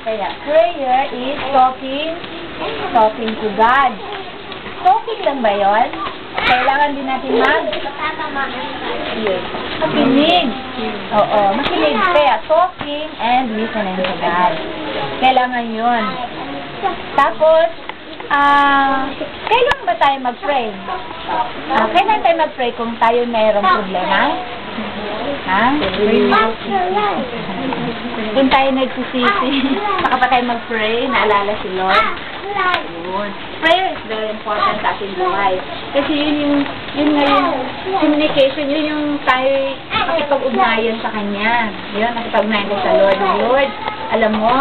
Kaya, prayer is talking to God. Talking lang ba yun? Kailangan din natin makinig. Oo, makinig. Kaya, talking and listening to God. Kailangan yun. Tapos, kailan ba tayo mag-pray? Kailan tayo mag-pray kung tayo mayroong problema? Ha? Kung tayo nagsisisi, saka pa tayo mag-pray, naalala si Lord. Yun. Prayer is very important sa ating buhay. Kasi yun nga yung communication, yun yung tayo nakipag-ugnayan sa Kanya. Yun, nakipag-ugnayan sa Lord. Lord, alam mo,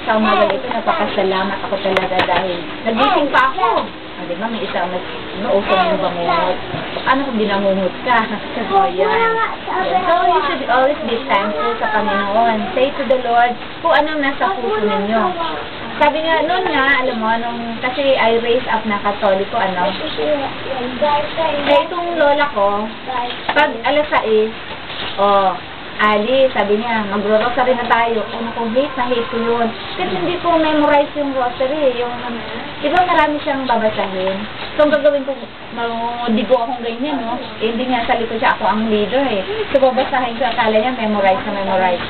sa umaga ito, napakasalamat ako talaga dahil nagising pa ako. Diba, may isang nausong yung bangungot. Ano kung binangungot ka? So, yan. So, you should always be thankful sa Panginoon. Say to the Lord kung anong nasa puso ninyo. Sabi nga, noon nga, alam mo, kasi I raised up na Katoliko, itong lola ko, pag alas 6, Ali, sabi niya, magro-rosary na tayo. Ano ko, hate ko yun. Kasi hindi ko memorize yung rosary. Di ba marami siyang babasahin? So, ang gagawin ko, digo akong ganyan, no? Hindi nga sa likod siya, ako ang leader, So, babasahin ko, akala niya, memorize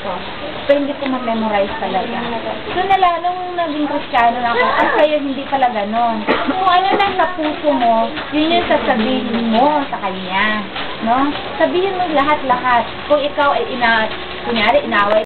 ko. So, hindi ko ma-memorize talaga. So, nung naging Kristiyano na ako, sa'yo, hindi pala ganon. Kung ano lang sa puso mo, yun yung sasabihin mo sa Kanya. No? Sabihin mo lahat-lahat. Kung ikaw ay kunyari, inaway